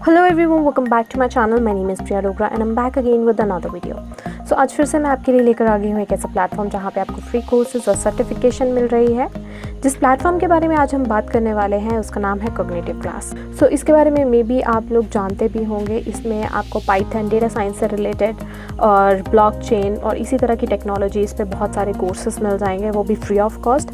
Hello everyone, welcome back to my channel. My name is Priya Dogra and I'm back again with another video. So आज फिर से मैं आपके लिए लेकर आ गई हूँ एक ऐसा प्लेटफॉर्म जहाँ पे आपको फ्री कोर्सेज और सर्टिफिकेशन मिल रही है। जिस प्लेटफॉर्म के बारे में आज हम बात करने वाले हैं उसका नाम है कॉग्निटिव क्लास। सो इसके बारे में मे बी आप लोग जानते भी होंगे। इसमें आपको पाइथन, डेटा साइंस से रिलेटेड और ब्लॉकचेन और इसी तरह की टेक्नोलॉजीज़ पे बहुत सारे कोर्सेज मिल जाएंगे, वो भी फ्री ऑफ कॉस्ट।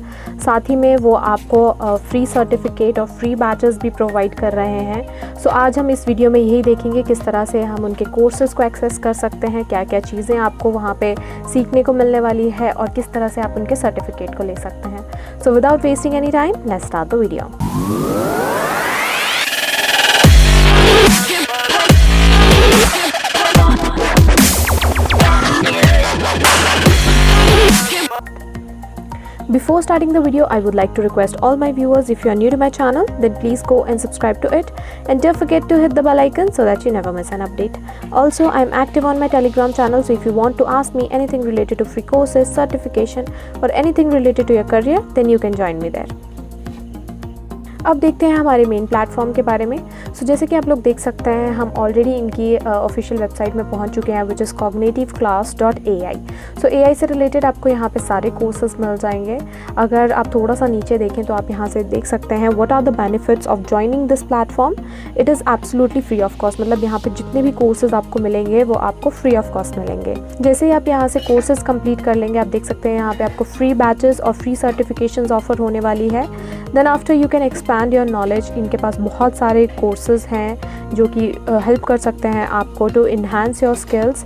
साथ ही में वो आपको फ्री सर्टिफिकेट और फ्री बैचेस भी प्रोवाइड कर रहे हैं। सो आज हम इस वीडियो में यही देखेंगे किस तरह से हम उनके कोर्सेज़ को एक्सेस कर सकते हैं, क्या क्या चीज़ें आपको वहाँ पे सीखने को मिलने वाली है और किस तरह से आप उनके सर्टिफिकेट को ले सकते हैं। So without wasting any time, let's start the video. Before starting the video, I would like to request all my viewers, if you are new to my channel, then please go and subscribe to it and don't forget to hit the bell icon so that you never miss an update. Also, I am active on my Telegram channel, so if you want to ask me anything related to free courses, certification or anything related to your career, then you can join me there. अब देखते हैं हमारे main platform के बारे में। सो जैसे कि आप लोग देख सकते हैं, हम ऑलरेडी इनकी ऑफिशियल वेबसाइट में पहुंच चुके हैं, which is cognitiveclass.ai। So AI से रिलेटेड आपको यहाँ पे सारे कोर्सेज मिल जाएंगे। अगर आप थोड़ा सा नीचे देखें तो आप यहाँ से देख सकते हैं what are the benefits of joining this platform. It is absolutely free of cost, मतलब यहाँ पे जितने भी कोर्सेज आपको मिलेंगे वो आपको फ्री ऑफ कॉस्ट मिलेंगे। जैसे ही आप यहाँ से कोर्सेज कंप्लीट कर लेंगे, आप देख सकते हैं यहाँ पे आपको फ्री बैचेस और फ्री सर्टिफिकेशंस ऑफर होने वाली है। Then after you can expand your knowledge. इनके पास बहुत सारे कोर्सेज हैं जो कि हेल्प कर सकते हैं आपको टू इन्हांस योर स्किल्स।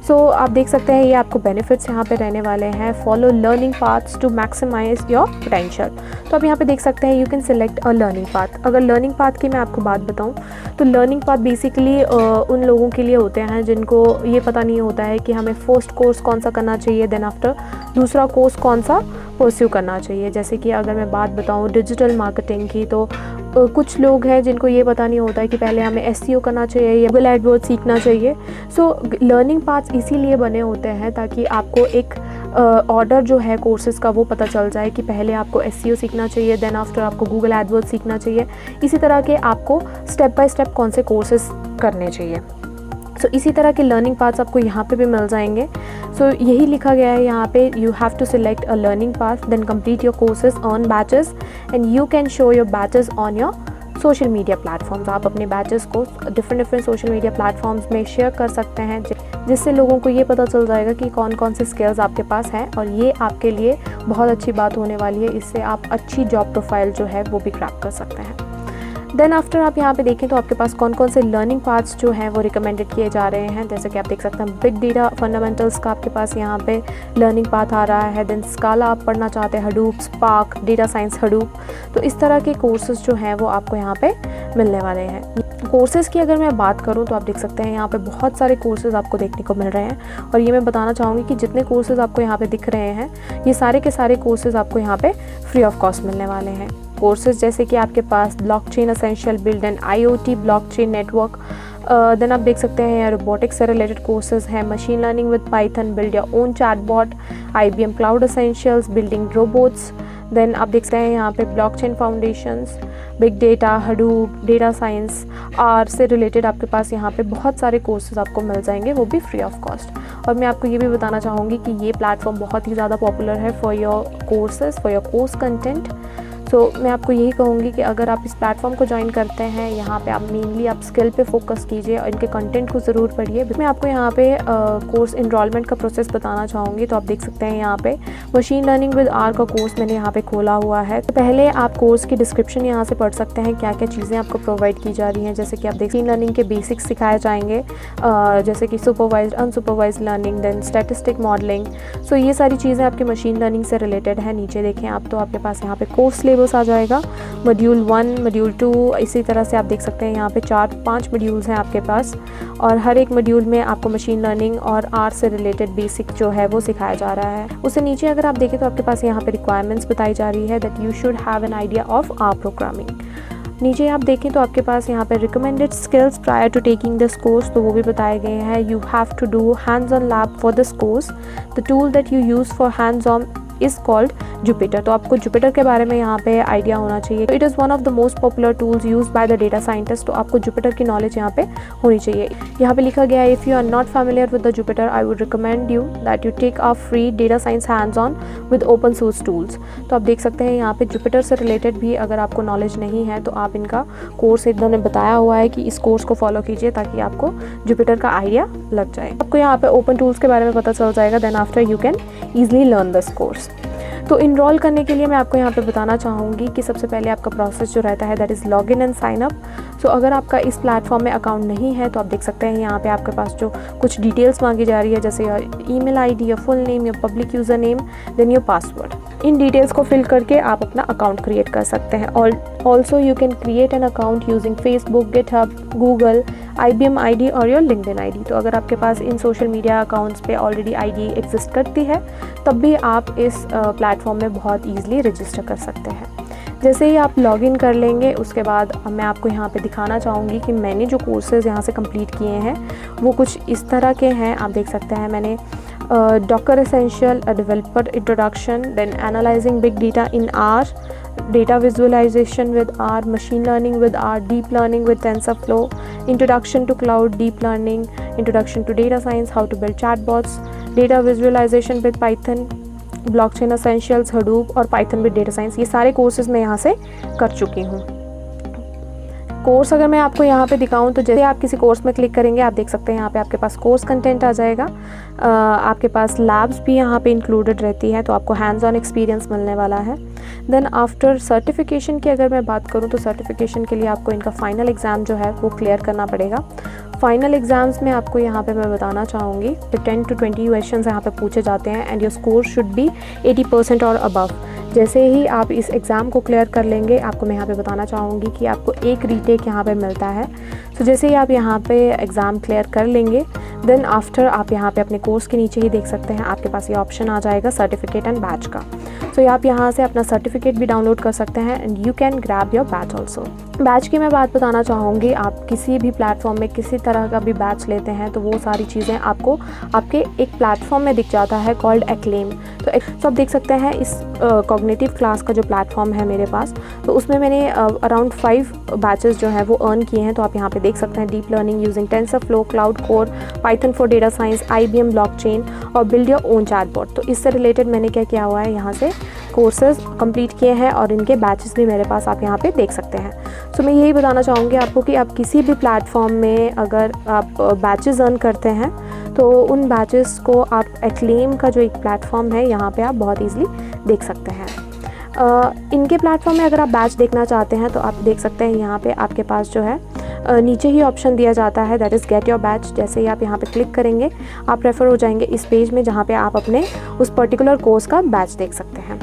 सो आप देख सकते हैं ये आपको बेनिफिट्स यहाँ पे रहने वाले हैं। Follow learning paths to maximize your potential. तो आप यहाँ पे देख सकते हैं you can select a learning path. अगर लर्निंग पाथ की मैं आपको बात बताऊँ तो लर्निंग पाथ बेसिकली उन लोगों के लिए होते हैं जिनको ये पता नहीं होता है कि हमें फर्स्ट कोर्स कौन सा करना चाहिए, देन आफ्टर दूसरा कोर्स कौन सा परस्यू करना चाहिए। जैसे कि अगर मैं बात बताऊँ डिजिटल मार्केटिंग की, तो कुछ लोग हैं जिनको ये पता नहीं होता है कि पहले हमें SEO करना चाहिए या गूगल एडवर्ड्स सीखना चाहिए। सो लर्निंग पाथ्स इसीलिए बने होते हैं ताकि आपको एक ऑर्डर जो है कोर्सेज का वो पता चल जाए कि पहले आपको SEO सीखना चाहिए, देन आफ्टर आपको गूगल एडवर्ड्स सीखना चाहिए। इसी तरह के आपको स्टेप बाय स्टेप कौन से कोर्सेज करने चाहिए। सो इसी तरह के लर्निंग पाथ्स आपको यहाँ पे भी मिल जाएंगे। सो यही लिखा गया है यहाँ पे, you have to select a learning path, then complete your courses on badges and you can show your badges on your social media platforms. आप अपने बैचेस को डिफरेंट सोशल मीडिया प्लेटफॉर्म्स में शेयर कर सकते हैं, जिससे लोगों को ये पता चल जाएगा कि कौन कौन से स्किल्स आपके पास हैं और ये आपके लिए बहुत अच्छी बात होने वाली है। इससे आप अच्छी जॉब प्रोफाइल जो है वो भी क्रैक कर सकते हैं। देन आफ्टर आप यहाँ पे देखें तो आपके पास कौन कौन से लर्निंग पाथ्स जो हैं वो रिकमेंडेड किए जा रहे हैं। जैसे कि आप देख सकते हैं बिग डेटा फंडामेंटल्स का आपके पास यहाँ पे लर्निंग पाथ आ रहा है। देन स्काला आप पढ़ना चाहते हैं, Hadoop, spark, data science, Hadoop, तो इस तरह के कोर्सेज जो हैं वो आपको यहाँ पे मिलने वाले हैं। कोर्सेज़ की अगर मैं बात करूँ तो आप देख सकते हैं यहाँ पे बहुत सारे कोर्सेज़ आपको देखने को मिल रहे हैं और ये मैं बताना चाहूँगी कि जितने कोर्सेज़ आपको यहाँ पे दिख रहे हैं ये सारे के सारे कोर्सेज़ आपको यहाँ पे फ्री ऑफ कॉस्ट मिलने वाले हैं। कोर्सेज जैसे कि आपके पास blockchain essential, build and IoT blockchain network, then आप देख सकते हैं यहाँ रोबोटिक्स से रिलेटेड कोर्सेज हैं, machine learning with Python, build your own chatbot, IBM cloud essentials, building robots. Then आप देख सकते हैं यहाँ पे blockchain foundations, big data, Hadoop, data science, R से रिलेटेड आपके पास यहाँ पे बहुत सारे कोर्सेज आपको मिल जाएंगे, वो भी फ्री ऑफ कॉस्ट। और मैं आपको ये भी बताना चाहूँगी कि ये प्लेटफॉर्म बहुत ही ज़्यादा पॉपुलर है for your courses, for your course content. So मैं आपको यही कहूँगी कि अगर आप इस प्लेटफॉर्म को ज्वाइन करते हैं, यहाँ पे आप मेनली आप स्किल पे फोकस कीजिए और इनके कंटेंट को ज़रूर पढ़िए। मैं आपको यहाँ पे कोर्स इनरोलमेंट का प्रोसेस बताना चाहूँगी। तो आप देख सकते हैं यहाँ पे मशीन लर्निंग विद R का कोर्स मैंने यहाँ पे खोला हुआ है। तो पहले आप कोर्स की डिस्क्रिप्शन यहाँ से पढ़ सकते हैं, क्या क्या चीज़ें आपको प्रोवाइड की जा रही हैं। जैसे कि आप मशीन लर्निंग के बेसिक्स सिखाए जाएंगे, जैसे कि supervised, unsupervised learning, then statistic modelling. So ये सारी चीज़ें आपकी मशीन लर्निंग से रिलेटेड है। नीचे देखें आप तो आपके पास यहाँ पे कोर्स सिलेबस आ जाएगा, मॉड्यूल 1, मॉड्यूल 2, इसी तरह से आप देख सकते हैं यहाँ पे 4-5 मॉड्यूल्स हैं आपके पास और हर एक मॉड्यूल में आपको मशीन लर्निंग और R से रिलेटेड बेसिक जो है वो सिखाया जा रहा है। उससे नीचे अगर आप देखें तो आपके पास यहाँ पे रिक्वायरमेंट्स बताई जा रही है that you should have an idea of R programming. नीचे आप देखें तो आपके पास यहाँ पे recommended skills prior to taking this course, तो वो भी बताए गए हैं। You have to do hands on lab for this course, the tool that you use for hands on is called Jupyter. तो आपको जुपिटर के बारे में यहाँ पे आइडिया होना चाहिए। It is one of the most popular tools use by the data scientist. तो आपको जुपिटर की नॉलेज यहाँ पे होनी चाहिए। यहाँ पे लिखा गया है, if you are not familiar with the Jupyter I would recommend you that you take a free data science hands on with open source tools. तो आप देख सकते हैं यहाँ पे जुपिटर से रिलेटेड भी अगर आपको नॉलेज नहीं है तो आप इनका कोर्स इन्होंने बताया हुआ है कि इस कोर्स को फॉलो कीजिए ताकि आपको जुपिटर का आइडिया लग जाए। आपको यहाँ पे ओपन टूल्स के बारे में पता चल जाएगा। Then after you can easily learn this course. तो इनरोल करने के लिए मैं आपको यहाँ पे बताना चाहूँगी कि सबसे पहले आपका प्रोसेस जो रहता है that is log in and sign up. So अगर आपका इस प्लेटफॉर्म में अकाउंट नहीं है तो आप देख सकते हैं यहाँ पे आपके पास जो कुछ डिटेल्स मांगी जा रही है, जैसे your email ID, your full name, your public user name, then your password. इन डिटेल्स को फिल करके आप अपना अकाउंट क्रिएट कर सकते हैं। Also you can create an account using Facebook, GitHub, Google, IBM ID और योर लिंक्डइन ID। तो अगर आपके पास इन सोशल मीडिया अकाउंट्स पे ऑलरेडी ID एग्जिस्ट करती है तब भी आप इस प्लेटफॉर्म में बहुत ईजिली रजिस्टर कर सकते हैं। जैसे ही आप लॉगिन कर लेंगे उसके बाद मैं आपको यहाँ पे दिखाना चाहूँगी कि मैंने जो कोर्सेज़ यहाँ से कंप्लीट किए हैं वो कुछ इस तरह के हैं। आप देख सकते हैं मैंने Docker Essential, a developer introduction, then analyzing big data in R, data visualization with R, machine learning with R, deep learning with TensorFlow, introduction to cloud, deep learning, introduction to data science, how to build chatbots, data visualization with Python, blockchain essentials, Hadoop और Python with data science। ये सारे courses मैं यहाँ से कर चुकी हूँ। Course अगर मैं आपको यहाँ पे दिखाऊं तो जैसे आप किसी कोर्स में क्लिक करेंगे आप देख सकते हैं यहाँ पे आपके पास कोर्स कंटेंट आ जाएगा। आपके पास लैब्स भी यहाँ पे इंक्लूडेड रहती है तो आपको हैंड्स ऑन एक्सपीरियंस मिलने वाला है। देन आफ्टर सर्टिफिकेशन की अगर मैं बात करूँ तो सर्टिफिकेशन के लिए आपको इनका फाइनल एग्ज़ाम जो है वो क्लियर करना पड़ेगा। फाइनल एग्ज़ाम्स में आपको यहाँ पे मैं बताना चाहूँगी कि 10 to 20 क्वेश्चंस यहाँ पे पूछे जाते हैं and your score should be 80% और अबव। जैसे ही आप इस एग्ज़ाम को क्लियर कर लेंगे आपको मैं यहाँ पे बताना चाहूँगी कि आपको एक रीटेक यहाँ पे मिलता है। तो जैसे ही आप यहाँ पे एग्ज़ाम क्लियर कर लेंगे देन आफ्टर आप यहाँ पे अपने कोर्स के नीचे ही देख सकते हैं आपके पास ये ऑप्शन आ जाएगा सर्टिफिकेट एंड बैच का। तो आप यहाँ से अपना सर्टिफिकेट भी डाउनलोड कर सकते हैं and you can grab your batch also. Batch की मैं बात बताना चाहूँगी, आप किसी भी प्लेटफॉर्म में किसी तरह का भी बैच लेते हैं तो वो सारी चीज़ें आपको आपके एक प्लेटफॉर्म में दिख जाता है कॉल्ड एक्लेम। तो आप देख सकते हैं इस कॉग्निटिव क्लास का जो प्लेटफॉर्म है मेरे पास तो उसमें मैंने अराउंड 5 बैचेस जो है वो अर्न किए हैं। तो आप यहाँ पे देख सकते हैं deep learning using TensorFlow, cloud core, Python for data science, IBM blockchain और बिल्ड योर ओन चैटबॉट। तो इससे रिलेटेड मैंने क्या किया हुआ है यहाँ से कोर्सेज कंप्लीट किए हैं और इनके बैचेस भी मेरे पास आप यहाँ पे देख सकते हैं। सो मैं यही बताना चाहूँगी आपको कि आप किसी भी प्लेटफॉर्म में अगर आप बैचेस अर्न करते हैं तो उन बैचेस को आप एक्लेम का जो एक प्लेटफॉर्म है यहाँ पे आप बहुत ईजिली देख सकते हैं। इनके प्लेटफॉर्म में अगर आप बैच देखना चाहते हैं तो आप देख सकते हैं यहाँ पे आपके पास जो है नीचे ही ऑप्शन दिया जाता है that is get your batch. जैसे ही आप यहाँ पे क्लिक करेंगे आप रेफ़र हो जाएंगे इस पेज में जहाँ पे आप अपने उस पर्टिकुलर कोर्स का बैच देख सकते हैं।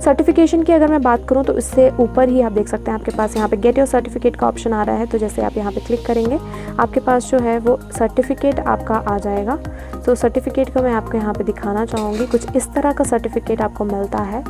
सर्टिफिकेशन की अगर मैं बात करूँ तो इससे ऊपर ही आप देख सकते हैं आपके पास यहाँ पे गेट योर सर्टिफिकेट का ऑप्शन आ रहा है। तो जैसे आप यहाँ पे क्लिक करेंगे आपके पास जो है वो सर्टिफिकेट आपका आ जाएगा। तो सर्टिफिकेट को मैं आपको यहाँ पे दिखाना चाहूँगी। कुछ इस तरह का सर्टिफिकेट आपको मिलता है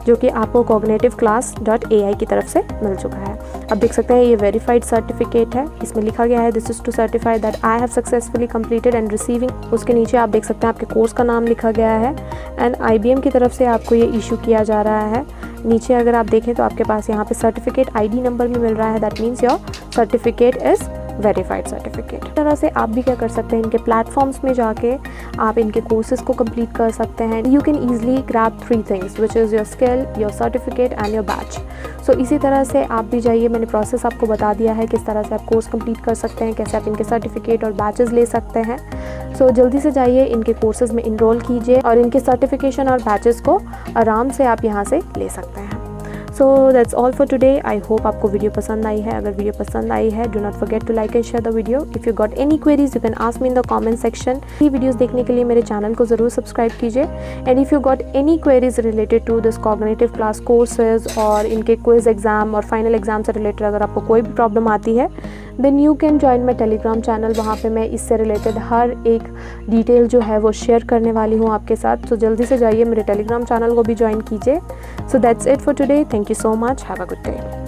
जो कि आपको cognitiveclass.ai की तरफ से मिल चुका है। अब देख सकते हैं ये वेरीफाइड सर्टिफिकेट है। इसमें लिखा गया है this is to certify that I have successfully completed and receiving. उसके नीचे आप देख सकते हैं आपके कोर्स का नाम लिखा गया है एंड IBM की तरफ से आपको ये इशू किया जा रहा है। नीचे अगर आप देखें तो आपके पास यहाँ पे सर्टिफिकेट ID नंबर भी मिल रहा है that means your certificate is verified certificate. इस तरह से आप भी क्या कर सकते हैं इनके प्लेटफॉर्म्स में जाके आप इनके कोर्सेज को कंप्लीट कर सकते हैं। You can easily grab 3 things which is your skill, your certificate and your badge. So इसी तरह से आप भी जाइए, मैंने प्रोसेस आपको बता दिया है किस तरह से आप कोर्स कंप्लीट कर सकते हैं, कैसे आप इनके सर्टिफिकेट और बैचेस ले सकते हैं। सो जल्दी से जाइए इनके कोर्सेज में इनरोल कीजिए और इनके सर्टिफिकेशन और बैचेस को आराम से आप यहाँ से ले सकते हैं। So that's all for today. I hope आपको वीडियो पसंद आई है। अगर वीडियो पसंद आई है do not forget to like and share the video. If you got any queries you can ask me in the comment section. ये videos देखने के लिए मेरे चैनल को ज़रूर सब्सक्राइब कीजिए and if you got any queries related to this cognitive class courses और इनके क्विज एग्जाम और फाइनल एग्जाम से रिलेटेड अगर आपको कोई भी प्रॉब्लम आती है then you can join my Telegram channel. वहाँ पे मैं इससे रिलेटेड हर एक डिटेल जो है वो शेयर करने वाली हूँ आपके साथ। तो जल्दी से जाइए मेरे टेलीग्राम चैनल को भी ज्वाइन कीजिए। So that's it for today. Thank you so much. Have a good day.